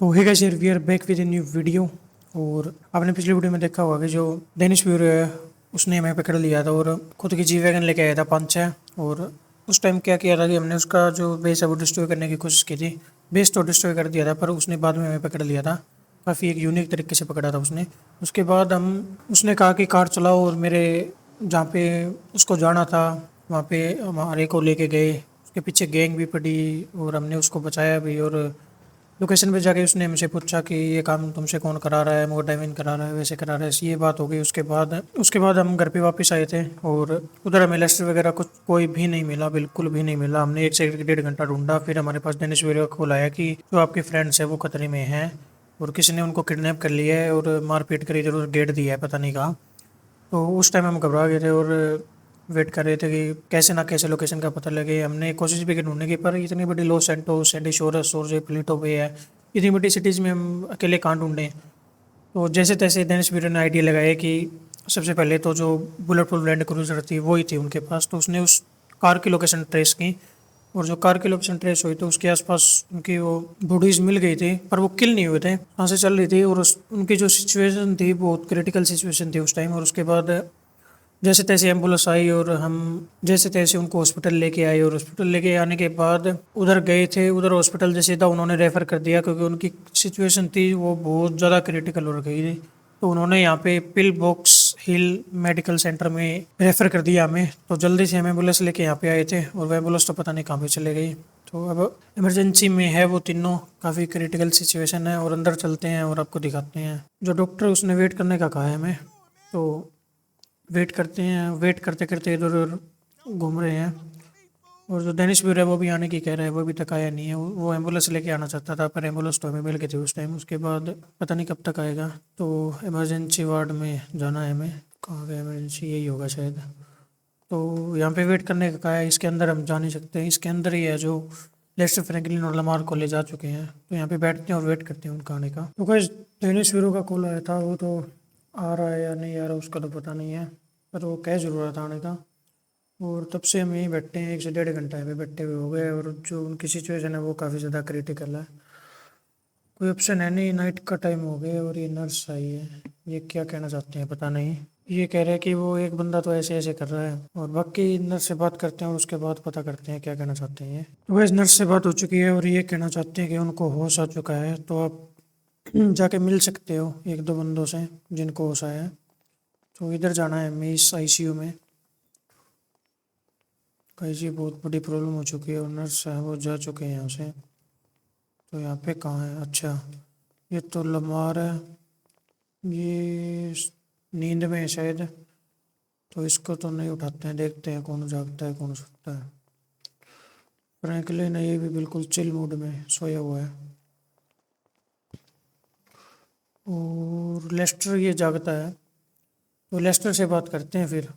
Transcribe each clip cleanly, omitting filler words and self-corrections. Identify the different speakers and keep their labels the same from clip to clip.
Speaker 1: तो hey guys, we are back with a new video. और आपने पिछली वीडियो में देखा होगा कि जो डेनिश ब्यूरो है उसने हमें पकड़ लिया था और खुद की जी वैगन लेके आया था 5-6। और उस टाइम क्या किया था कि हमने उसका जो बेस है वो डिस्ट्रॉय करने की कोशिश की थी। बेस तो डिस्ट्रॉय कर दिया था पर उसने बाद में हमें पकड़ लिया था। काफ़ी एक यूनिक तरीके से पकड़ा था उसने। उसके बाद हम उसने कहा कि कार चलाओ और मेरे जहाँ पे उसको जाना था वहाँ पे हमारे को लेके गए। उसके पीछे गैंग भी पड़ी और हमने उसको बचाया भी। और लोकेशन पे जाके उसने हमसे पूछा कि ये काम तुमसे कौन करा रहा है, मोटर ड्राइविंग करा रहा है, वैसे करा रहा है, ऐसी ये बात हो गई। उसके बाद हम घर पे वापस आए थे और उधर हमें लेस्टर वगैरह कुछ कोई भी नहीं मिला, बिल्कुल भी नहीं मिला। हमने 1 से 1.5 घंटा ढूंढा, फिर हमारे पास डेनिस वगैरह को लाया कि जो आपके फ्रेंड्स हैं वो खतरे में हैं और किसी ने उनको किडनैप कर लिया है और मारपीट कर इधर उधर गेट दिया है पता नहीं कहाँ। तो उस टाइम हम घबरा गए थे और वेट कर रहे थे कि कैसे ना कैसे लोकेशन का पता लगे। हमने कोशिश भी की ढूंढने की, पर इतनी बड़ी लॉस सैंटोस, सैंडी शोरस और जो प्लेटो पे है, इतनी बड़ी सिटीज़ में हम अकेले कहाँ ढूंढें। तो जैसे तैसे देनेश वीर ने आइडिया लगाया कि सबसे पहले तो जो बुलेट प्रूफ लैंड क्रूजर थी वही थी उनके पास। तो उसने उस कार की लोकेशन ट्रेस की और जो कार की लोकेशन ट्रेस हुई तो उसके आसपास उनकी वो बॉडीज मिल गई थी, पर वो किल नहीं हुए थे, सांसें चल रही थी। और उनकी जो सिचुएशन थी बहुत क्रिटिकल सिचुएशन थी उस टाइम। और उसके बाद जैसे तैसे एम्बुलेंस आई और हम जैसे तैसे उनको हॉस्पिटल लेके आए। और हॉस्पिटल लेके आने के बाद उधर गए थे, उधर हॉस्पिटल जैसे था उन्होंने रेफ़र कर दिया क्योंकि उनकी सिचुएशन थी वो बहुत ज़्यादा क्रिटिकल हो गई थी। तो उन्होंने यहाँ पे पिल बॉक्स हिल मेडिकल सेंटर में रेफ़र कर दिया हमें। तो जल्दी से हम एम्बुलेंस लेके यहाँ पे आए थे और वह एम्बुलेंस तो पता नहीं कहाँ पे चले गई। तो अब इमरजेंसी में है वो तीनों, काफ़ी क्रिटिकल सिचुएशन है। और अंदर चलते हैं और आपको दिखाते हैं। जो डॉक्टर उसने वेट करने का कहा है हमें, तो वेट करते हैं। वेट करते करते इधर उधर घूम रहे हैं। और जो डेनिस ब्यूर है वो भी आने की कह रहा है, वो भी तक आया नहीं है। वो एम्बुलेंस लेके आना चाहता था पर एम्बुलेंस तो हमें मिल गई थी उस टाइम। उसके बाद पता नहीं कब तक आएगा। तो इमरजेंसी वार्ड में जाना है हमें। कहाँ गया इमरजेंसी, यही होगा शायद। तो यहाँ पे वेट करने का कहा है। इसके अंदर हम जा नहीं सकते, इसके अंदर ही है जो लेस्टर फ्रैंकलिन और लमार कॉलेज जा चुके हैं। तो यहाँ पे बैठते हैं और वेट करते हैं उनका आने का। तो गाइस, डेनिस ब्यूरो का कॉल आया था, वो तो आ रहा है या नहीं आ रहा उसका तो पता नहीं है, पर वो कह जरूर रहा था आने का। और तब से हम यहीं बैठे हैं, 1 से 1.5 घंटा यहाँ पे बैठे हुए हो गए। और जो उनकी सिचुएशन है वो काफ़ी ज़्यादा क्रिटिकल है, कोई ऑप्शन है नहीं। नाइट का टाइम हो गया और ये नर्स आई है, ये क्या कहना चाहते हैं पता नहीं। ये कह रहे हैं कि वो एक बंदा तो ऐसे ऐसे कर रहा है और बाकी नर्स से बात करते हैं और उसके बाद पता करते हैं क्या कहना चाहते हैं। ये तो वैसे नर्स से बात हो चुकी है और ये कहना चाहते हैं कि उनको होश आ चुका है। तो आप जाके मिल सकते हो 1-2 बंदों से जिनको होश आया है। तो इधर जाना है हमें, इस आईसीयू में। कहीं जी बहुत बड़ी प्रॉब्लम हो चुकी है और नर्स है वो जा चुके हैं यहाँ से। तो यहाँ पे कहाँ है, अच्छा ये तो लमार है, ये नींद में है शायद। तो इसको तो नहीं उठाते हैं, देखते हैं कौन जागता है कौन सोता है। फ्रैंकलिन है, ये भी बिल्कुल चिल मूड में सोया हुआ है। और लेस्टर ये जागता है, तो लेस्टर से बात करते हैं फिर।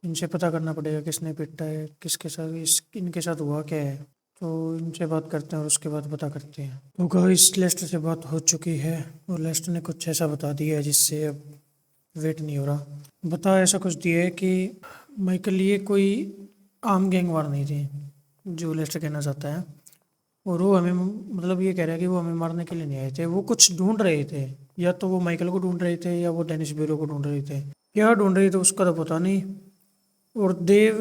Speaker 1: इनसे पता करना पड़ेगा किसने पीटा है, किसके साथ इनके साथ हुआ क्या है। तो इनसे बात करते हैं और उसके बाद पता करते हैं। तो गाइस, लेस्टर से बात हो चुकी है और लेस्टर ने कुछ ऐसा बता दिया है जिससे अब वेट नहीं हो रहा। बता ऐसा कुछ दिया है कि माइकल ये कोई आम गैंगवार नहीं थी, जो लेस्टर कहना चाहता है। और वो हमें मतलब ये कह रहा है कि वो हमें मारने के लिए नहीं आए थे, वो कुछ ढूंढ रहे थे। या तो वो माइकल को ढूंढ रहे थे या वो डेनिस ब्यूरो को ढूंढ रहे थे। क्या ढूंढ रहे थे उसका तो पता नहीं। और देव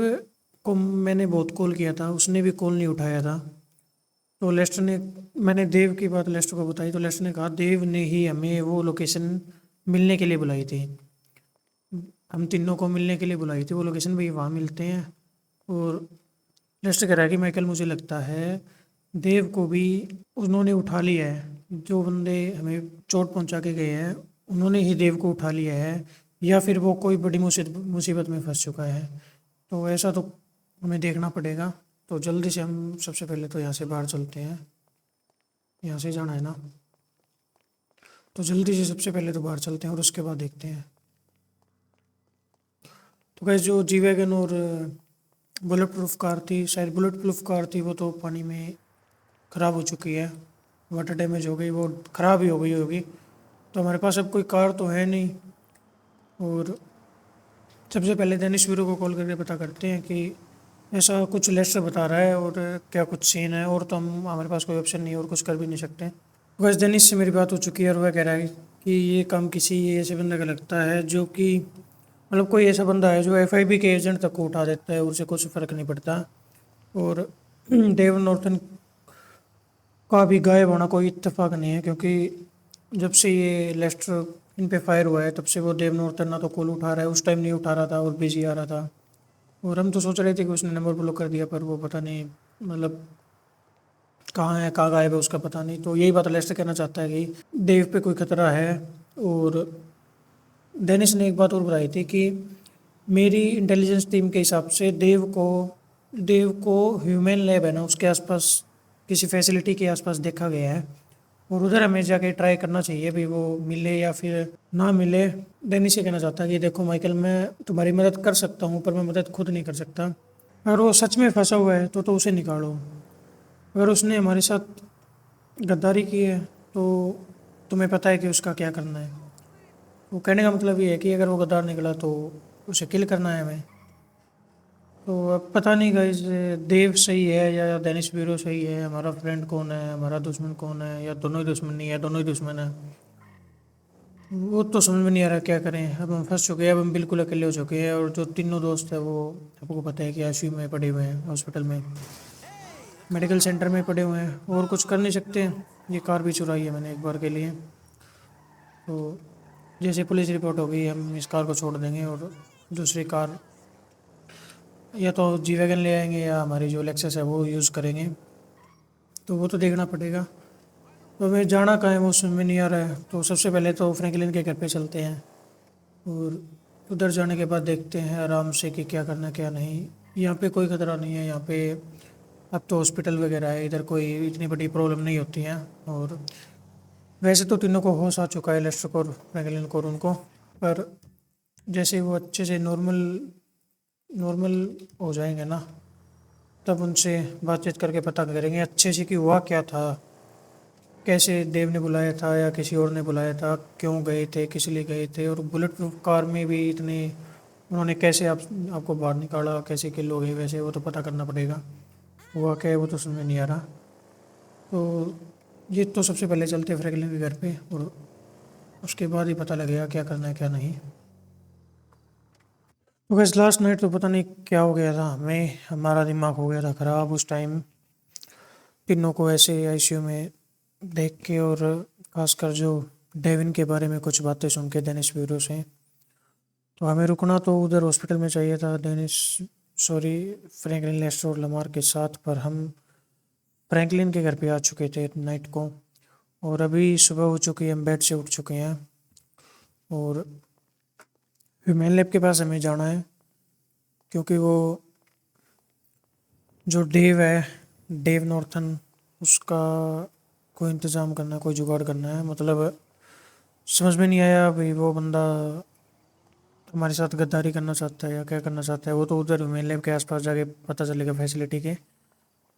Speaker 1: को मैंने बहुत कॉल किया था, उसने भी कॉल नहीं उठाया था। तो लेस्टर ने, मैंने देव की बात लेस्टर को बताई तो लेस्टर ने कहा देव ने ही हमें वो लोकेशन मिलने के लिए बुलाई थी। हम तीनों को मिलने के लिए बुलाई थी, वो लोकेशन भी वहाँ मिलते हैं। और लेस्टर कह रहा है कि माइकल मुझे लगता है देव को भी उन्होंने उठा लिया है। जो बंदे हमें चोट पहुंचा के गए हैं उन्होंने ही देव को उठा लिया है, या फिर वो कोई बड़ी मुसीबत में फंस चुका है। तो ऐसा तो हमें देखना पड़ेगा। तो जल्दी से हम सबसे पहले तो यहाँ से बाहर चलते हैं, यहाँ से जाना है ना। तो जल्दी से सबसे पहले तो बाहर चलते हैं और उसके बाद देखते हैं। तो गैस, जो जी वैगन और बुलेट प्रूफ कार थी, शायद बुलेट प्रूफ कार थी, वो तो पानी में ख़राब हो चुकी है, वाटर डैमेज हो गई, वो ख़राब ही हो गई होगी। तो हमारे पास अब कोई कार तो है नहीं। और सबसे पहले दैनिश वीरू को कॉल करके पता करते हैं कि ऐसा कुछ लेस्टर बता रहा है और क्या कुछ सीन है, और तो हम हमारे पास कोई ऑप्शन नहीं है और कुछ कर भी नहीं सकते। बस देनिश से मेरी बात हो चुकी है और वह कह रहा है कि ये काम किसी ऐसे बंदे का लगता है जो कि मतलब कोई ऐसा बंदा है जो एफआईबी के एजेंट तक को उठा देता है और उसे कुछ फ़र्क नहीं पड़ता। और डेव नॉर्टन का भी गायब होना कोई इत्तेफाक नहीं है, क्योंकि जब से ये लेस्टर इन पे फायर हुआ है तब से वो देव नॉर्टन ना तो कॉल उठा रहा है, उस टाइम नहीं उठा रहा था और बिजी आ रहा था। और हम तो सोच रहे थे कि उसने नंबर ब्लॉक कर दिया, पर वो पता नहीं मतलब कहाँ है, कहाँ गायब है उसका पता नहीं। तो यही बात लेस्टर कहना चाहता है कि देव पे कोई खतरा है। और डेनिस ने एक बात और बताई थी कि मेरी इंटेलिजेंस टीम के हिसाब से देव को ह्यूमन लैब है ना उसके आसपास, किसी फैसिलिटी के आसपास देखा गया है, और उधर हमें जाके ट्राई करना चाहिए भी, वो मिले या फिर ना मिले। डेनिस ये कहना चाहता है कि देखो माइकल, मैं तुम्हारी मदद कर सकता हूँ पर मैं मदद खुद नहीं कर सकता। अगर वो सच में फंसा हुआ है तो उसे निकालो। अगर उसने हमारे साथ गद्दारी की है तो तुम्हें पता है कि उसका क्या करना है। वो कहने का मतलब ये है कि अगर वो गद्दार निकला तो उसे किल करना है हमें। तो अब पता नहीं गाइस, देव सही है या डेनिस ब्यूरो सही है, हमारा फ्रेंड कौन है, हमारा दुश्मन कौन है, या दोनों ही दुश्मन नहीं है, दोनों ही दुश्मन है। वो तो समझ में नहीं आ रहा क्या करें। अब हम फंस चुके हैं, अब हम बिल्कुल अकेले हो चुके हैं, और जो तीनों दोस्त है वो आपको पता है कि आईसीयू में पड़े हुए हैं, हॉस्पिटल में, मेडिकल सेंटर में पड़े हुए हैं, और कुछ कर नहीं सकते। ये कार भी चुराई है मैंने एक बार के लिए। तो जैसे पुलिस रिपोर्ट होगी हम इस कार को छोड़ देंगे और दूसरी कार या तो जी वैगन ले आएंगे या हमारी जो लेक्सस है वो यूज़ करेंगे। तो वो तो देखना पड़ेगा। तो हमें जाना कहाँ है वो समझ में नहीं आ रहा है। तो सबसे पहले तो फ्रैंकलिन के घर पे चलते हैं, और उधर जाने के बाद देखते हैं आराम से कि क्या करना क्या नहीं। यहाँ पे कोई खतरा नहीं है, यहाँ पे अब तो हॉस्पिटल वगैरह है, इधर कोई इतनी बड़ी प्रॉब्लम नहीं होती है। और वैसे तो तीनों को होश आ चुका है, लेस्टर को और फ्रैंकलिन को और उनको। पर जैसे वो अच्छे से नॉर्मल नॉर्मल हो जाएंगे ना, तब उनसे बातचीत करके पता करेंगे अच्छे से कि हुआ क्या था, कैसे देव ने बुलाया था या किसी और ने बुलाया था, क्यों गए थे, किस लिए गए थे, और बुलेट प्रूफ कार में भी इतने उन्होंने कैसे आपको बाहर निकाला, कैसे किल हो गए, वैसे वो तो पता करना पड़ेगा। हुआ क्या है वो तो समझ में नहीं आ रहा। तो ये तो सबसे पहले चलते हैं फ्रैंकलिन के घर पे, और उसके बाद ही पता लगेगा क्या करना है क्या नहीं। तो बस लास्ट नाइट तो पता नहीं क्या हो गया था हमें, हमारा दिमाग हो गया था ख़राब उस टाइम, तीनों को ऐसे आईसीयू में देख के, और खासकर जो डेविन के बारे में कुछ बातें सुन के डेनिस ब्यूरो से। तो हमें रुकना तो उधर हॉस्पिटल में चाहिए था डेनिस, सॉरी, फ्रैंकलिन लेस्टर और लमार के साथ, पर हम फ्रैंकलिन के घर पे आ चुके थे नाइट को, और अभी सुबह हो चुकी है, हम बेड से उठ चुके हैं, और ह्यूमन लैब के पास हमें जाना है, क्योंकि वो जो डेव है, डेव नॉर्थन, उसका कोई इंतज़ाम करना है, कोई जुगाड़ करना है। मतलब समझ में नहीं आया भाई, वो बंदा हमारे साथ गद्दारी करना चाहता है या क्या करना चाहता है, वो तो उधर मेन लैब के आसपास जाके पता चलेगा फैसिलिटी के।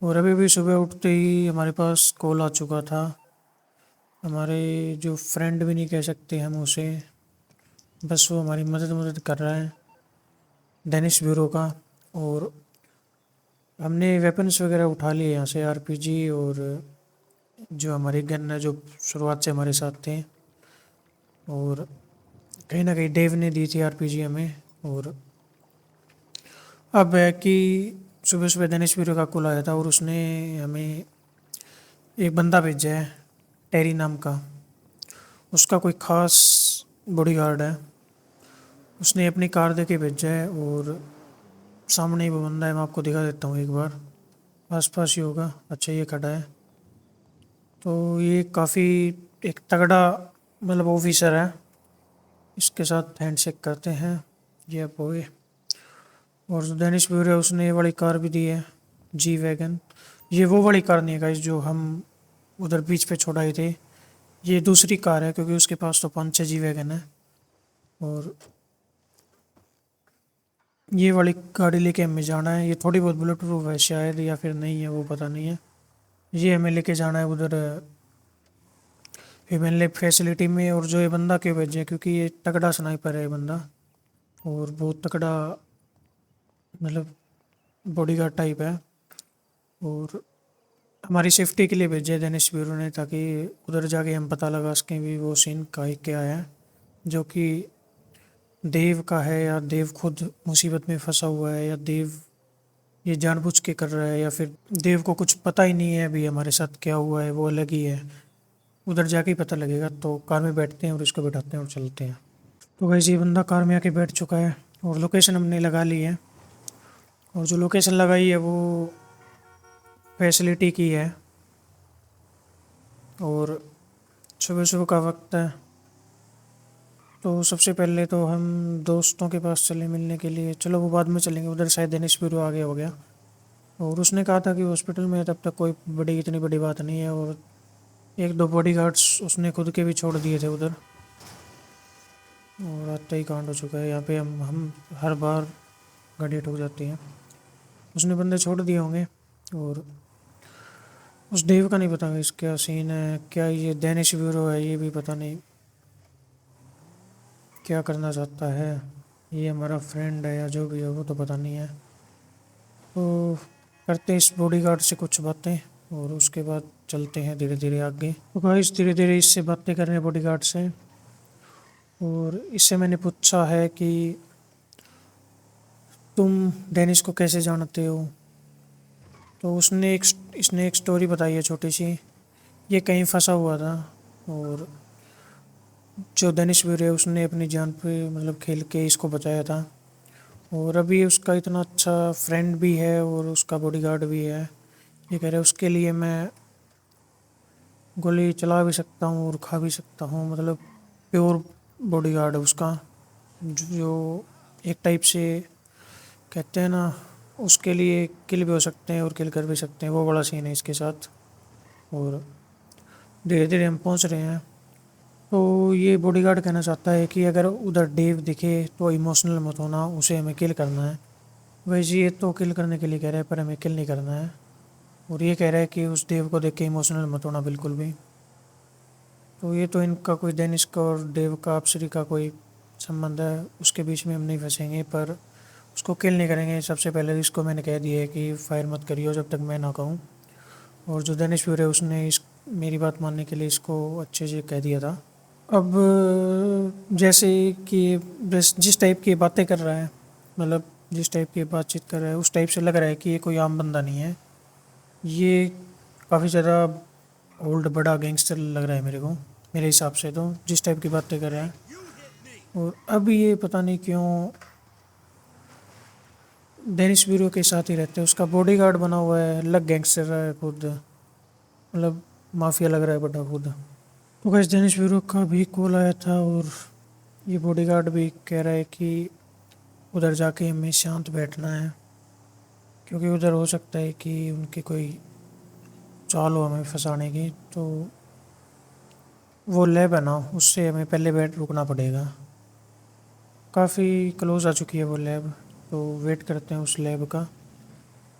Speaker 1: और अभी भी सुबह उठते ही हमारे पास कॉल आ चुका था, हमारे जो फ्रेंड भी नहीं कह सकते हम उसे, बस वो हमारी मदद मदद कर रहा है, डेनिस ब्यूरो का। और हमने वेपन्स वगैरह उठा लिए यहाँ से, आरपीजी, और जो हमारी गन है जो शुरुआत से हमारे साथ थे, और कहीं ना कहीं डेव ने दी थी आरपीजी हमें। और अब है कि सुबह सुबह दिनेश वीरो का कॉल आया था, और उसने हमें एक बंदा भेजा है, टेरी नाम का, उसका कोई ख़ास बॉडीगार्ड है, उसने अपनी कार दे के भेजा है, और सामने ही वो बंदा है, मैं आपको दिखा देता हूँ एक बार, आसपास ही होगा। अच्छा ये खड़ा है, तो ये काफ़ी एक तगड़ा मतलब ऑफिसर है, इसके साथ हैंडशेक करते हैं ये अब हुए। और जो डेनिस ब्यूरो है उसने ये वाली कार भी दी है, जी वैगन। ये वो वाली कार नहीं है गाइस जो हम उधर बीच पे छोड़ाए थे, ये दूसरी कार है, क्योंकि उसके पास तो 5-6 जी वैगन है। और ये वाली गाड़ी लेके हमें जाना है, ये थोड़ी बहुत बुलेट प्रूफ है शायद, या फिर नहीं है वो पता नहीं है। ये हमें लेके जाना है उधर ह्यूमन लैब फैसिलिटी में। और जो ये बंदा क्यों भेजे है, क्योंकि ये तगड़ा स्नाइपर है ये बंदा, और बहुत तगड़ा मतलब बॉडीगार्ड टाइप है और हमारी सेफ्टी के लिए भेजा है दिनेश ब्यूरो ने, ताकि उधर जाके हम पता लगा सकें भी वो सीन का ही क्या है, जो कि देव का है या देव खुद मुसीबत में फंसा हुआ है, या देव ये जानबूझ के कर रहा है, या फिर देव को कुछ पता ही नहीं है अभी हमारे साथ क्या हुआ है, वो अलग ही है। उधर जाके ही पता लगेगा। तो कार में बैठते हैं और इसको बैठाते हैं और चलते हैं। तो वैसे ये बंदा कार में आके बैठ चुका है और लोकेशन हमने लगा ली है, और जो लोकेशन लगाई है वो फैसिलिटी की है, और सुबह सुबह का वक्त है। तो सबसे पहले तो हम दोस्तों के पास चले मिलने के लिए, चलो वो बाद में चलेंगे, उधर शायद दिनेश ब्यूरो आगे हो गया। और उसने कहा था कि हॉस्पिटल में तब तक कोई इतनी बड़ी बात नहीं है, और एक दो बॉडीगार्ड्स उसने खुद के भी छोड़ दिए थे उधर। और आते ही कांड हो चुका है यहाँ पे। हम हर बार गाड़ी ठुक जाती हैं। उसने बंदे छोड़ दिए होंगे, और उस देव का नहीं पता इस क्या सीन है, क्या ये दैनिश ब्यूरो है ये भी पता नहीं क्या करना चाहता है। ये हमारा फ्रेंड है या जो भी है वो तो पता नहीं है। तो करते हैं इस बॉडीगार्ड से कुछ बातें, और उसके बाद चलते हैं धीरे धीरे आगे। तो गाइस धीरे धीरे इससे बातें कर रहे हैं बॉडीगार्ड से, और इससे मैंने पूछा है कि तुम डेनिस को कैसे जानते हो। तो इसने एक स्टोरी बताई है छोटी सी। ये कहीं फंसा हुआ था, और जो डेनिस वीर है उसने अपनी जान पे मतलब खेल के इसको बचाया था, और अभी उसका इतना अच्छा फ्रेंड भी है और उसका बॉडीगार्ड भी है। ये कह रहे हैं उसके लिए मैं गोली चला भी सकता हूँ और खा भी सकता हूँ, मतलब प्योर बॉडीगार्ड है उसका, जो एक टाइप से कहते हैं ना, उसके लिए किल भी हो सकते हैं और किल कर भी सकते हैं, वो बड़ा सीन है इसके साथ। और धीरे धीरे हम पहुंच रहे हैं। तो ये बॉडीगार्ड कहना चाहता है कि अगर उधर डेव दिखे तो इमोशनल मत होना, उसे हमें किल करना है। वैसे ये तो किल करने के लिए कह रहा है पर हमें किल नहीं करना है। और ये कह रहा है कि उस डेव को देख के इमोशनल मत होना बिल्कुल भी। तो ये तो इनका कोई डेनिस का और डेव का आपसी का कोई संबंध है, उसके बीच में हम नहीं फंसेंगे, पर उसको किल नहीं करेंगे। सबसे पहले इसको मैंने कह दिया है कि फायर मत करियो जब तक मैं ना कहूँ। और जो डेनिस फ्यूरी है उसने इस मेरी बात मानने के लिए इसको अच्छे से कह दिया था। अब जैसे कि जिस टाइप की बातें कर रहा है, मतलब जिस टाइप की बातचीत कर रहा है, उस टाइप से लग रहा है कि ये कोई आम बंदा नहीं है। ये काफ़ी ज़्यादा ओल्ड बड़ा गैंगस्टर लग रहा है मेरे को, मेरे हिसाब से तो जिस टाइप की बातें कर रहा है। और अब ये पता नहीं क्यों डेनिस ब्यूरो के साथ ही रहते हैं, उसका बॉडीगार्ड बना हुआ है, अलग गैंगस्टर है खुद, मतलब माफिया लग रहा है बड़ा खुद। तो गैस डेनिस ब्यूरो का भी कॉल आया था, और ये बॉडीगार्ड भी कह रहा है कि उधर जाके हमें शांत बैठना है, क्योंकि उधर हो सकता है कि उनकी कोई चाल हो हमें फंसाने की। तो वो लैब है ना, उससे हमें पहले बैठ रुकना पड़ेगा। काफ़ी क्लोज आ चुकी है वो लैब, तो वेट करते हैं उस लैब का।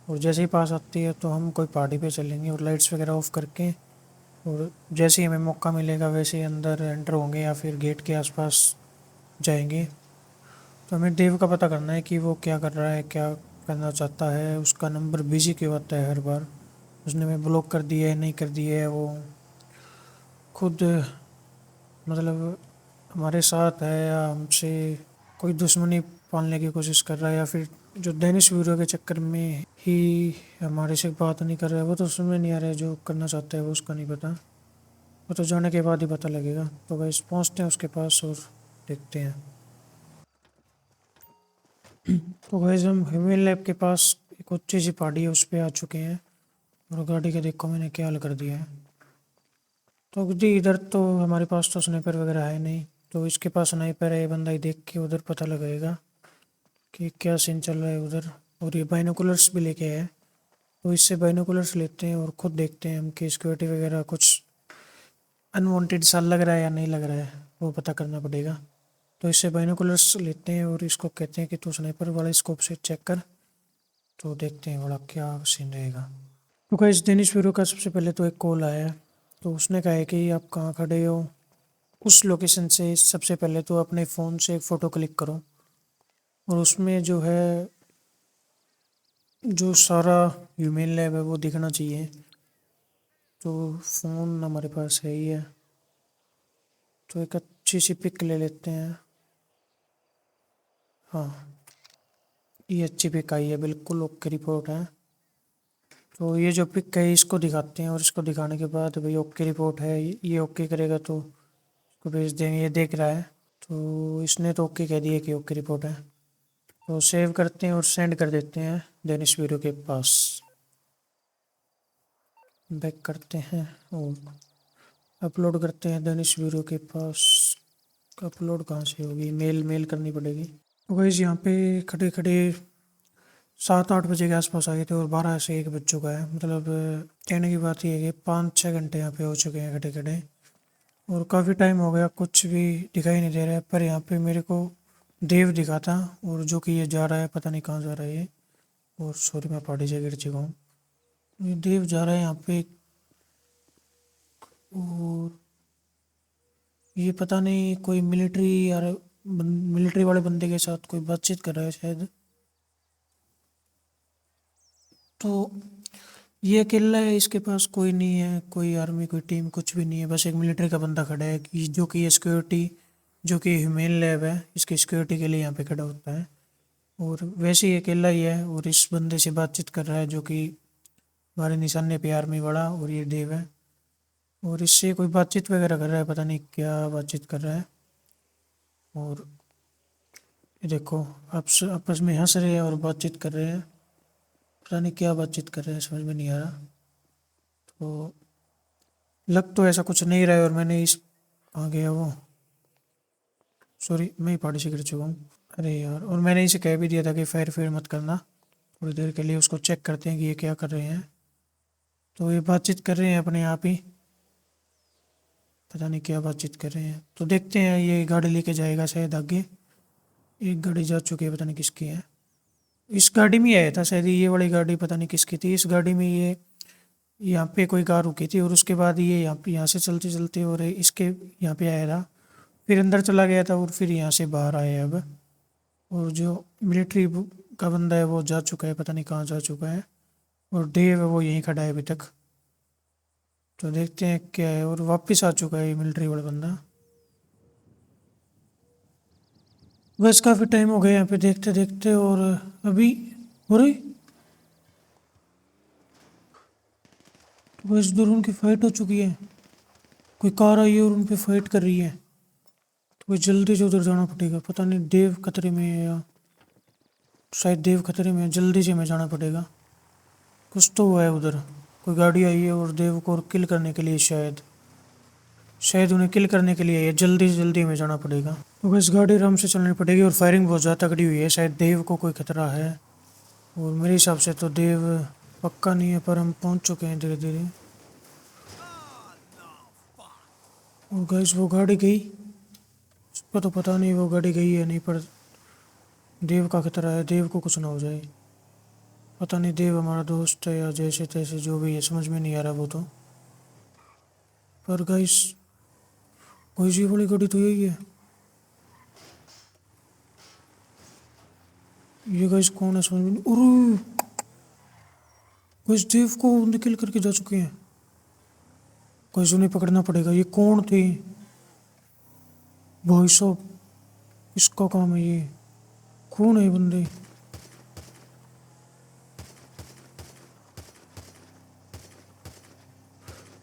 Speaker 1: और जैसे ही पास आती है तो हम कोई पार्टी पे चलेंगे और लाइट्स वगैरह ऑफ करके, और जैसे ही हमें मौका मिलेगा वैसे ही अंदर एंटर होंगे या फिर गेट के आसपास जाएंगे। तो हमें देव का पता करना है कि वो क्या कर रहा है, क्या करना चाहता है, उसका नंबर बिजी क्यों आता है हर बार, उसने हमें ब्लॉक कर दिया है नहीं कर दिया है, वो खुद मतलब हमारे साथ है या हमसे कोई दुश्मनी पालने की कोशिश कर रहा है, या फिर जो डेनिस ब्यूरो के चक्कर में ही हमारे से बात नहीं कर रहा है, वो तो समझ नहीं आ रहा है। जो करना चाहता है वो उसका नहीं पता, वो तो जाने के बाद ही पता लगेगा। तो बस पहुंचते हैं उसके पास और देखते हैं। तो गैस हम ह्यूमन लैब के पास एक ऊंची सी पहाड़ी है उस पर आ चुके हैं, और गाड़ी का देखो मैंने क्या हाल कर दिया है। तो जी इधर तो हमारे पास तो स्नाइपर वगैरह है नहीं, तो इसके पास स्नाइपर है, ये बंदा ही देख के उधर पता लगाएगा कि क्या सीन चल रहा है उधर। और ये बाइनोकुलर्स भी लेके आया है, तो इससे बाइनोकुलर्स लेते हैं और खुद देखते हैं हम कि सिक्योरिटी वगैरह कुछ अनवांटेड सा लग रहा है या नहीं लग रहा है, वो पता करना पड़ेगा। तो इससे बाइनोकुलर्स लेते हैं और इसको कहते हैं कि तू स्नाइपर वाले स्कोप से चेक कर, तो देखते हैं बड़ा क्या सीन रहेगा। तो क्या इस दिनेश वीरो का सबसे पहले तो एक कॉल आया है, तो उसने कहा है कि आप कहाँ खड़े हो। उस लोकेशन से सबसे पहले तो अपने फ़ोन से एक फ़ोटो क्लिक करो, और उसमें जो है जो सारा ह्यूमन लैब है वो दिखना चाहिए। तो फ़ोन हमारे पास है ही है, तो एक अच्छी सी पिक ले लेते हैं। हाँ, ये अच्छी पिक आई है, बिल्कुल ओके रिपोर्ट है। तो ये जो पिक है इसको दिखाते हैं, और इसको दिखाने के बाद भाई ओके रिपोर्ट है, ये ओके करेगा तो इसको भेज देंगे। ये देख रहा है, तो इसने तो ओके कह दिया कि ओके रिपोर्ट है। तो सेव करते हैं और सेंड कर देते हैं डेनिस वीरो के पास। बैक करते हैं और अपलोड करते हैं डेनिस वीरो के पास। अपलोड कहाँ से होगी, मेल करनी पड़ेगी। तो गाइस यहाँ पे खड़े खड़े 7-8 बजे के आसपास आए थे और 12 से 1 बज चुका है। मतलब कहने की बात ये है कि 5-6 घंटे यहाँ पे हो चुके हैं खड़े खड़े, और काफ़ी टाइम हो गया, कुछ भी दिखाई नहीं दे रहा है। पर यहाँ पे मेरे को देव दिखा था, और जो कि ये जा रहा है, पता नहीं कहाँ जा रहा है ये। और सॉरी, मैं पहाड़ी से गिर चुका हूँ। ये देव जा रहा है यहाँ पे, और ये पता नहीं कोई मिलिट्री यार, मिलिट्री वाले बंदे के साथ कोई बातचीत कर रहा है शायद। तो ये अकेला है, इसके पास कोई नहीं है, कोई आर्मी कोई टीम कुछ भी नहीं है, बस एक मिलिट्री का बंदा खड़ा है कि जो कि ये सिक्योरिटी, जो कि ह्यूमन लैब है, इसकी सिक्योरिटी के लिए यहाँ पे खड़ा होता है। और वैसे ही अकेला ही है, और इस बंदे से बातचीत कर रहा है जो कि हमारे निशाने पे आर्मी वाला, और ये देव है। और इससे कोई बातचीत वगैरह कर रहा है, पता नहीं क्या बातचीत कर रहा है। और ये देखो, आपस आपस में हंस रहे हैं और बातचीत कर रहे हैं, पता नहीं क्या बातचीत कर रहे हैं, समझ में नहीं आ रहा। तो लग तो ऐसा कुछ नहीं रहा है, और मैंने इस आ गया वो, सॉरी मैं ही पहाड़ी से गिर चुका हूँ। अरे यार, और मैंने इसे कह भी दिया था कि फायर फेयर मत करना, थोड़ी देर के लिए उसको चेक करते हैं कि ये क्या कर रहे हैं। तो ये बातचीत कर रहे हैं अपने आप ही, पता नहीं क्या बातचीत कर रहे हैं। तो देखते हैं, ये गाड़ी लेके जाएगा शायद आगे। एक गाड़ी जा चुकी है, पता नहीं किसकी है। इस गाड़ी में ही आया था शायद, ये वाली गाड़ी पता नहीं किसकी थी। इस गाड़ी में ये यहाँ पे कोई कार रुकी थी, और उसके बाद ये यहाँ पे, यहाँ से चलते चलते और इसके यहाँ पे आया था, फिर अंदर चला गया था, और फिर यहाँ से बाहर आया है अब। और जो मिलिट्री का बंदा है वो जा चुका है, पता नहीं कहाँ जा चुका है। और डेव है वो यहीं खड़ा है अभी तक। तो देखते हैं क्या है, और वापस आ चुका है ये मिलिट्री वाला बंदा। बस काफ़ी टाइम हो गया यहाँ पे देखते देखते, और अभी अरे, तो बस दूर उनकी फाइट हो चुकी है, कोई कार आई है और उन पे फाइट कर रही है। तो बस जल्दी से उधर जाना पड़ेगा, पता नहीं देव खतरे में है या शायद देव खतरे में है, जल्दी से हमें जाना पड़ेगा। कुछ तो हुआ है उधर, कोई गाड़ी आई है और देव को किल करने के लिए, शायद शायद उन्हें किल करने के लिए है, जल्दी से जल्दी हमें जाना पड़ेगा। तो बस गाड़ी आराम से चलनी पड़ेगी, और फायरिंग बहुत ज़्यादा तगड़ी हुई है, शायद देव को कोई खतरा है। और मेरे हिसाब से तो देव पक्का नहीं है, पर हम पहुंच चुके हैं धीरे धीरे। और गैस वो गाड़ी गई, उसका तो पता नहीं वो गाड़ी गई है नहीं, पर देव का खतरा है, देव को कुछ ना हो जाए। पता नहीं देव हमारा दोस्त है या जैसे तैसे जो भी है, समझ में नहीं आ रहा वो तो। पर गैस कोई सी वाली गाड़ी तो यही है। ये गैस कौन है, समझ में नहीं। अरे गैस देव को निकल करके जा चुके हैं, गैस उन्हें पकड़ना पड़ेगा। ये कौन थे भाई साहब, इसका काम है ये, कौन है ये बंदे।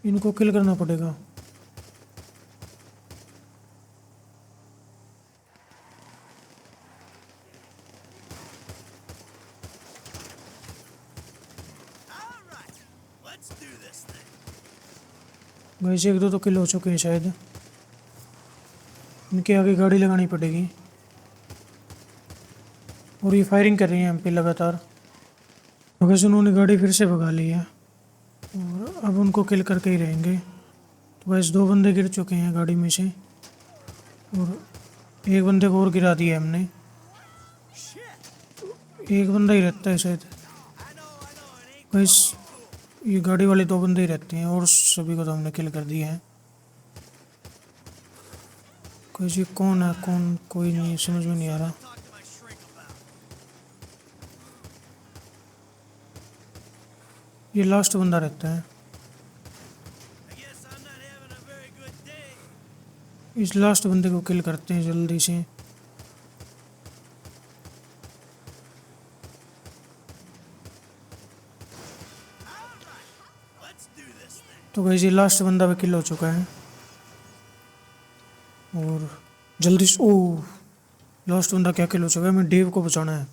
Speaker 1: इनको किल करना पड़ेगा। वैसे एक दो तो किल हो चुके हैं शायद, इनके आगे गाड़ी लगानी पड़ेगी। और ये फायरिंग कर रही है हम पे लगातार, मगर उन्होंने गाड़ी फिर से भगा ली है, और अब उनको किल करके ही रहेंगे। तो बस 2 बंदे गिर चुके हैं गाड़ी में से, और एक बंदे को और गिरा दिया हमने। एक बंदा ही रहता है शायद, बस ये गाड़ी वाले 2 बंदे ही रहते हैं, और सभी को तो हमने किल कर दिया है। कोई ये कौन है, कौन कोई नहीं समझ में नहीं आ रहा। ये लास्ट बंदा रहता है। इस लास्ट बंदे को किल करते हैं जल्दी से। तो गाइस ये लास्ट बंदा भी किल हो चुका है। और जल्दी से ओ लास्ट बंदा क्या किल हो चुका है। हमें डेव को बचाना है।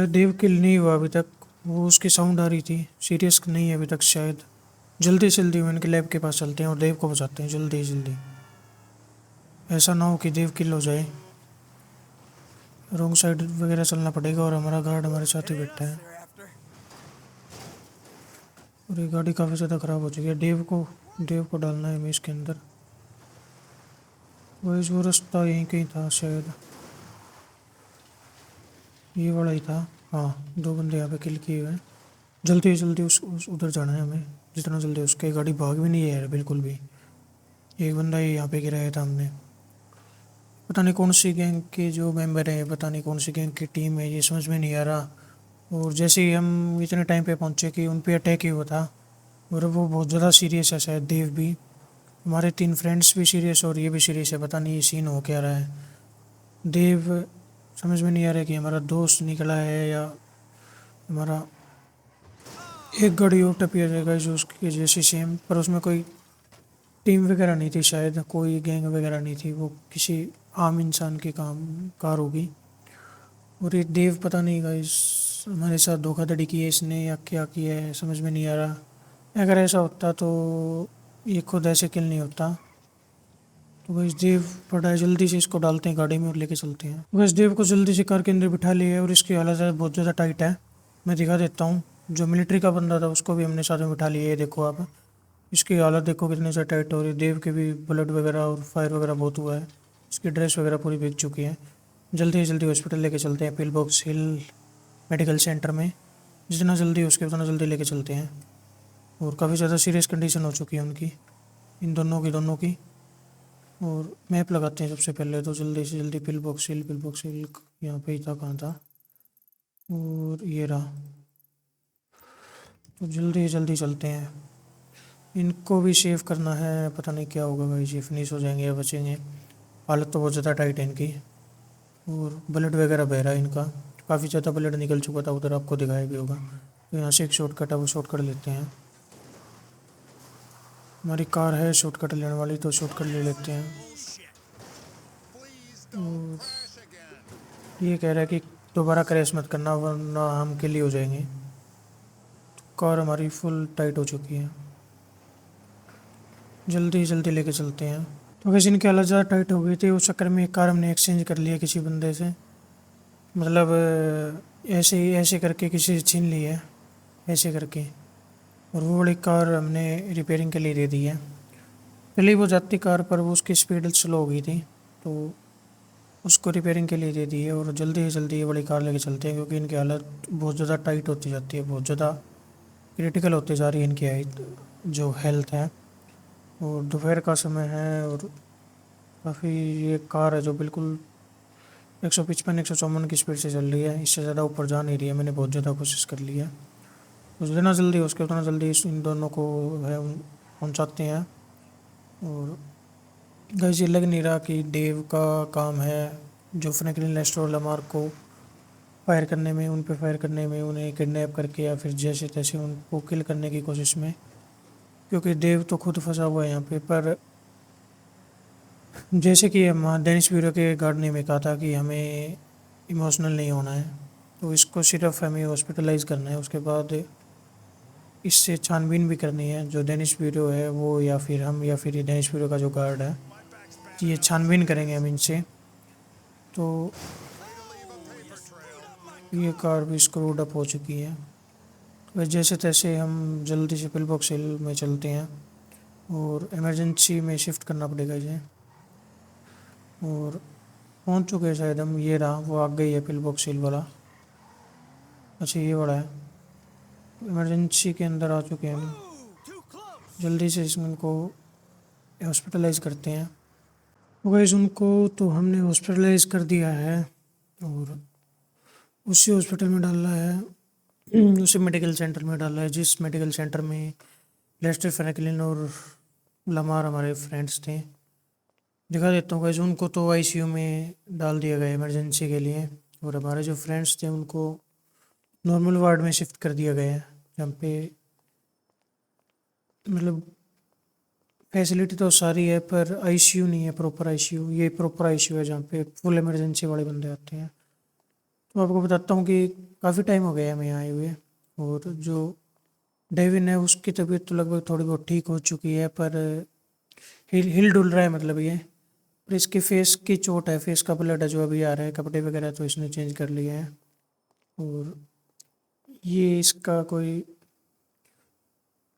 Speaker 1: देव किल नहीं हुआ अभी तक। वो उसकी साउंड आ रही थी। सीरियस नहीं है अभी तक शायद। जल्दी से जल्दी उनके लैब के पास चलते हैं और देव को बचाते हैं जल्दी जल्दी। ऐसा ना हो कि देव किल हो जाए। रॉन्ग साइड वगैरह चलना पड़ेगा और हमारा गार्ड हमारे साथ ही बैठा है। और ये गाड़ी काफ़ी ज़्यादा ख़राब हो चुकी है। देव को डालना है हमें इसके अंदर। वही वो रास्ता यहीं कहीं था शायद। ये वाला ही था। हाँ 2 बंदे यहाँ पे किल किए हुए हैं। जल्दी जल्दी उस उधर जाना है हमें जितना जल्दी। उसके गाड़ी भाग भी नहीं है यार बिल्कुल भी। एक बंदा ही यहाँ पे गिराया था हमने। पता नहीं कौन सी गैंग के जो मेंबर हैं, पता नहीं कौन सी गैंग की टीम है, ये समझ में नहीं आ रहा। और जैसे ही हम इतने टाइम पे पहुँचे कि उन पे अटैक ही हुआ था। और वो बहुत ज़्यादा सीरियस है शायद। देव भी, हमारे 3 फ्रेंड्स भी सीरियस और ये भी सीरियस है। पता नहीं ये सीन हो क्या रहा है। देव समझ में नहीं आ रहा कि हमारा दोस्त निकला है या हमारा। एक गाड़ी और टपी आ जाएगा जो उसकी जैसी सेम, पर उसमें कोई टीम वगैरह नहीं थी शायद। कोई गैंग वगैरह नहीं थी। वो किसी आम इंसान की कार होगी। और ये देव पता नहीं गाइस हमारे साथ धोखाधड़ी की है इसने या क्या किया है समझ में नहीं आ रहा। अगर ऐसा होता तो ये खुद ऐसे किल नहीं होता। तो गाइस देव पड़ा है। जल्दी से इसको डालते हैं गाड़ी में और लेके चलते हैं। गाइस देव को जल्दी से कार के अंदर बिठा लिया है और इसकी हालत बहुत ज़्यादा टाइट है। मैं दिखा देता हूँ। जो मिलिट्री का बंदा था उसको भी हमने साथ में बिठा लिया है। देखो आप इसकी हालत देखो कितनी ज़्यादा टाइट हो रही है। देव के भी ब्लड वगैरह और फायर वगैरह बहुत हुआ है। इसकी ड्रेस वगैरह पूरी भीग चुकी है। जल्दी से जल्दी हॉस्पिटल लेके चलते हैं। पिल बॉक्स हिल मेडिकल सेंटर में। जितना जल्दी हो सके उतना जल्दी लेके चलते हैं। और काफ़ी ज़्यादा सीरियस कंडीशन हो चुकी है उनकी, इन दोनों की। और मैप लगाते हैं सबसे पहले तो जल्दी से जल्दी। पिल बॉक्स हिल यहाँ पे ही था, कहाँ था। और ये रहा। तो जल्दी जल्दी चलते हैं। इनको भी सेव करना है। पता नहीं क्या होगा भाई, ये फिनिश हो जाएंगे या बचेंगे। हालत तो बहुत ज़्यादा टाइट है इनकी। और ब्लड वगैरह बह रहा है इनका। काफ़ी ज़्यादा ब्लड निकल चुका था उधर, आपको दिखाया भी होगा। तो यहाँ से एक शॉर्टकट है, वो शॉर्टकट लेते हैं। हमारी कार है शॉर्टकट लेने वाली, तो शॉर्टकट ले लेते हैं। और ये कह रहा है कि दोबारा क्रैश मत करना वरना हम किल हो जाएंगे। तो कार हमारी फुल टाइट हो चुकी है। जल्दी जल्दी लेके चलते हैं। तो वैसे इनकी हालत ज़्यादा टाइट हो गई थी, उस चक्कर में एक कार हमने एक्सचेंज कर लिया किसी बंदे से। मतलब ऐसे करके किसी से छीन ली है ऐसे करके। और वो वाली कार हमने रिपेयरिंग के लिए दे दी है। पहले ही वो जाती कार पर वो उसकी स्पीड स्लो हो गई थी, तो उसको रिपेयरिंग के लिए दे दी है। और जल्दी से जल्दी ये बड़ी कार लेके चलते हैं क्योंकि इनकी हालत बहुत ज़्यादा टाइट होती जाती है, बहुत ज़्यादा क्रिटिकल होती जा रही है इनकी जो हेल्थ है। और दोपहर का समय है और काफ़ी ये कार है जो बिल्कुल 155 154 की स्पीड से चल रही है। इससे ज़्यादा ऊपर जा नहीं रही है। मैंने बहुत ज़्यादा कोशिश कर ली है। तो जितना जल्दी हो सके उतना जल्दी इन दोनों को है पहुँचाते हैं। और गाइस ये लग नहीं रहा कि डेव का काम है जो फ्रैंकलिन लेस्टर लमार को फायर करने में, उन पे फायर करने में, उन्हें किडनैप करके या फिर जैसे तैसे उनको किल करने की कोशिश में। क्योंकि देव तो खुद फंसा हुआ है यहाँ पे। पर जैसे कि हम डेनिस ब्यूरो के गार्ड ने में कहा था कि हमें इमोशनल नहीं होना है, तो इसको सिर्फ हमें हॉस्पिटलाइज करना है। उसके बाद इससे छानबीन भी करनी है जो डेनिस ब्यूरो है वो, या फिर हम, या फिर ये डेनिस ब्यूरो का जो गार्ड है, ये छानबीन करेंगे हम इनसे। तो ये कार भी स्क्रूड अप हो चुकी है। तो जैसे तैसे हम जल्दी से पिल बॉक्स हिल में चलते हैं और इमरजेंसी में शिफ्ट करना पड़ेगा इसे। और पहुंच चुके हैं शायद हम। ये रहा, वो आ गई है पिल बॉक्स हिल वाला। अच्छा ये वाला है। इमरजेंसी के अंदर आ चुके हैं हम। जल्दी से इनको हॉस्पिटलाइज करते हैं। तो गाइस उनको तो हमने हॉस्पिटलाइज कर दिया है और उसी हॉस्पिटल में डाला है। उसे मेडिकल सेंटर में डाला है, जिस मेडिकल सेंटर में लेस्टर फ्रैंकलिन और लमार हमारे फ्रेंड्स थे। दिखा देता हूँ गाइस, उनको तो आईसीयू में डाल दिया गया इमरजेंसी के लिए, और हमारे जो फ्रेंड्स थे उनको नॉर्मल वार्ड में शिफ्ट कर दिया गया है, जहाँ पे मतलब फैसिलिटी तो सारी है पर आईसीयू नहीं है, प्रॉपर आईसीयू। ये प्रॉपर आईसीयू है जहाँ पे फुल इमरजेंसी वाले बंदे आते हैं। तो आपको बताता हूँ कि काफ़ी टाइम हो गया है हमें यहाँ आए हुए, और जो डेविन है उसकी तबीयत तो लगभग थोड़ी बहुत ठीक हो चुकी है, पर हिल हिल डुल रहा है मतलब ये। पर इसके फेस की चोट है, फेस का ब्लड है जो अभी आ रहा है, कपड़े वगैरह तो इसने चेंज कर लिए हैं। और ये इसका कोई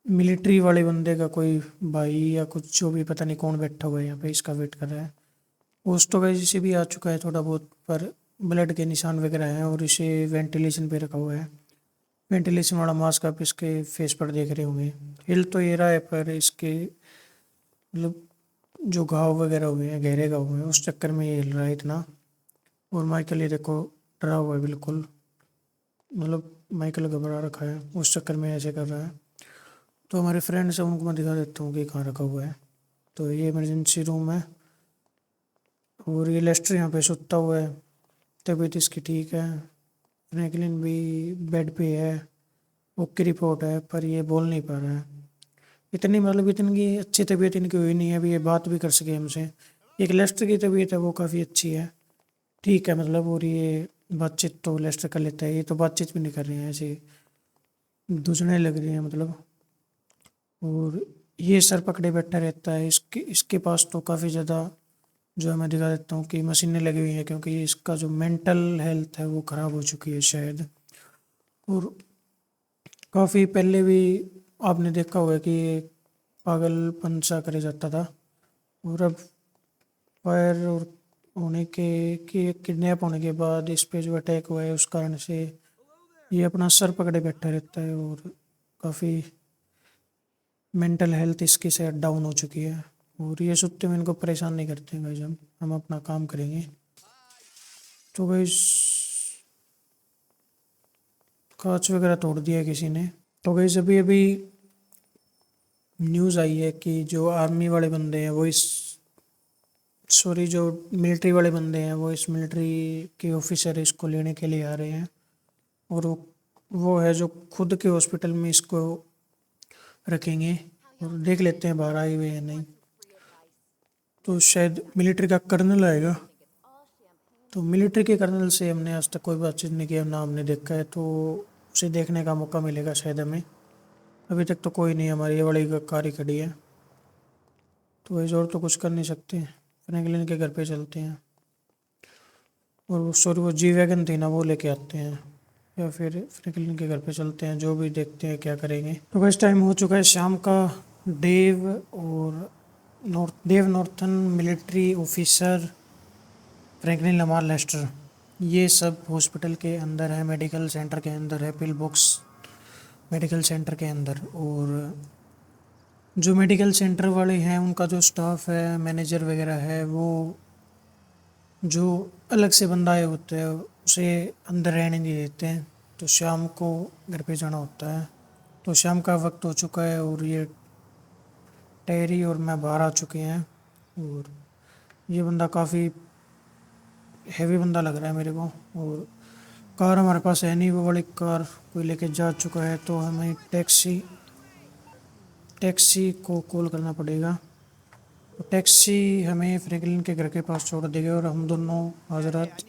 Speaker 1: मिलिट्री वाले बंदे का कोई भाई या कुछ, जो भी पता नहीं कौन बैठा हुआ है यहाँ पे इसका वेट कर रहा है। पोस्ट तो वैसे से भी आ चुका है थोड़ा बहुत, पर ब्लड के निशान वगैरह हैं, और इसे वेंटिलेशन पे रखा हुआ है। वेंटिलेशन वाला मास्क आप इसके फेस पर देख रहे होंगे। हिल तो ये रहा है, पर इसके मतलब जो घाव वगैरह हुए हैं, गहरे घाव हुए हैं, उस चक्कर में ये हिल रहा है इतना। और माइकल ये देखो डरा हुआ है बिल्कुल, मतलब माइकल घबरा रखा है, उस चक्कर में ऐसे कर रहा है। तो हमारे फ्रेंड्स हैं उनको मैं दिखा देता हूँ कि कहाँ रखा हुआ है। तो ये इमरजेंसी रूम है, और ये लेस्टर यहाँ पे सुता हुआ है, तबीयत इसकी ठीक है। फ्रैंकलिन भी बेड पे है, ओके रिपोर्ट है, पर ये बोल नहीं पा रहा है इतनी, मतलब इतनी अच्छी तबीयत इनकी हुई नहीं है अभी ये बात भी कर सके हमसे। एक लेस्टर की तबीयत है वो काफ़ी अच्छी है, ठीक है मतलब, और ये बातचीत तो लेस्टर कर लेता है, ये तो बातचीत भी नहीं कर रहे हैं, ऐसे दूसरे लग रही हैं मतलब। और ये सर पकड़े बैठा रहता है, इसके इसके पास तो काफ़ी ज़्यादा जो है, मैं दिखा देता हूँ कि मशीनें लगी हुई हैं, क्योंकि इसका जो मेंटल हेल्थ है वो ख़राब हो चुकी है शायद। और काफ़ी पहले भी आपने देखा होगा कि ये पागलपन सा करे जाता था, और अब फायर और होने के किडनैप होने के बाद इस पे जो अटैक हुआ है उस कारण से ये अपना सर पकड़े बैठा रहता है, और काफ़ी मेंटल हेल्थ इसकी शायद डाउन हो चुकी है। और ये सुत्ते में इनको परेशान नहीं करते हैं भाई, हम अपना काम करेंगे। तो भाई कांच वगैरह तोड़ दिया है किसी ने। तो भाई अभी अभी न्यूज़ आई है कि जो आर्मी वाले बंदे हैं वो इस, सॉरी, जो मिलिट्री वाले बंदे हैं वो इस मिलिट्री के ऑफिसर इसको लेने के लिए आ रहे हैं, और वो है जो खुद के हॉस्पिटल में इसको रखेंगे, और देख लेते हैं बाहर आए हुए हैं नहीं। तो शायद मिलिट्री का कर्नल आएगा। तो मिलिट्री के कर्नल से हमने आज तक कोई बातचीत नहीं की, ना हमने देखा है, तो उसे देखने का मौका मिलेगा शायद हमें। अभी तक तो कोई नहीं, हमारी ये वाली कार ही खड़ी है। तो वैसे और तो कुछ कर नहीं सकते, फ्रैंकलिन के घर पे चलते हैं, और वो सॉरी वो जी वैगन थी ना वो लेके आते हैं, या फिर फ्रैंकलिन के घर पे चलते हैं, जो भी देखते हैं क्या करेंगे। तो बस टाइम हो चुका है शाम का। डेव और Dev Northern, military officer, Franklin Lamar Lester, ये सब हॉस्पिटल के अंदर है, मेडिकल सेंटर के अंदर है, पिल बॉक्स मेडिकल सेंटर के अंदर। और जो मेडिकल सेंटर वाले हैं उनका जो स्टाफ है, मैनेजर वगैरह है, वो जो अलग से बंदा आए होते हैं उसे अंदर रहने नहीं देते हैं, तो शाम को घर पे जाना होता है। तो शाम का वक्त हो चुका है, और ये टेरी और मैं बाहर आ चुके हैं, और ये बंदा काफ़ी हैवी बंदा लग रहा है मेरे को। और कार हमारे पास है नहीं, वो वाली कार कोई लेके जा चुका है, तो हमें टैक्सी टैक्सी को कॉल करना पड़ेगा। तो टैक्सी हमें फ्रैंकलिन के घर के पास छोड़ देगी, और हम दोनों हजरत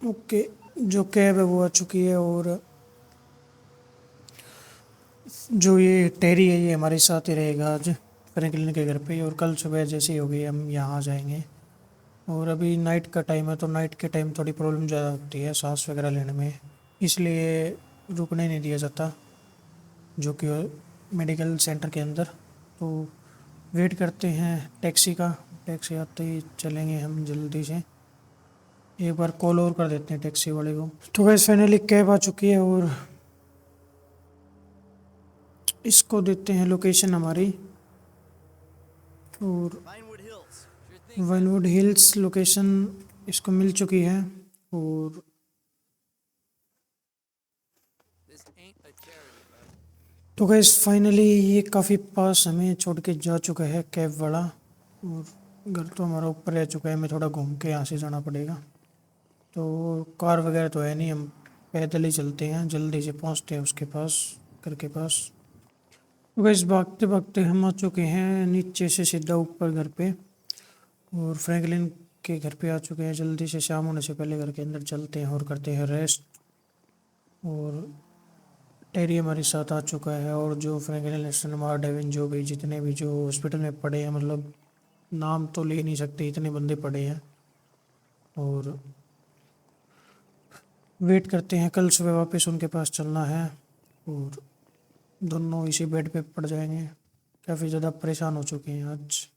Speaker 1: ओके, जो कैब है वो आ चुकी है, और जो ये टेरी है ये हमारे साथ ही रहेगा आज फ्रैंकलिन के घर पे, और कल सुबह जैसे ही होगी हम यहाँ आ जाएंगे। और अभी नाइट का टाइम है, तो नाइट के टाइम थोड़ी प्रॉब्लम ज़्यादा होती है सांस वगैरह लेने में, इसलिए रुकने नहीं दिया जाता जो कि मेडिकल सेंटर के अंदर। तो वेट करते हैं टैक्सी का, टैक्सी आते ही चलेंगे हम जल्दी से। एक बार कॉल और कर देते हैं टैक्सी वाले को। तो वैसे फाइनली कैब आ चुकी है, और इसको देते हैं लोकेशन हमारी, और वाइनवुड हिल्स लोकेशन इसको मिल चुकी है। और तो गैस फाइनली ये काफ़ी पास हमें छोड़ के जा चुका है कैब वाला। और घर तो हमारा ऊपर रह चुका है, हमें थोड़ा घूम के यहाँ से जाना पड़ेगा। तो कार वगैरह तो है नहीं, हम पैदल ही चलते हैं, जल्दी से पहुँचते हैं उसके पास, घर के पास। तो गैस भागते भागते हम आ चुके हैं नीचे से सीधा ऊपर घर पे, और फ्रैंकलिन के घर पे आ चुके हैं। जल्दी से शाम होने से पहले घर के अंदर चलते हैं और करते हैं रेस्ट। और टेरी हमारे साथ आ चुका है, और जो फ्रैंकलिन लेस्टन मार डेविन जो भी जितने भी जो हॉस्पिटल में पड़े हैं, मतलब नाम तो ले नहीं सकते, इतने बंदे पड़े हैं। और वेट करते हैं, कल सुबह वापस उनके पास चलना है। और दोनों इसी बेड पे पड़ जाएंगे। काफ़ी ज़्यादा परेशान हो चुके हैं आज।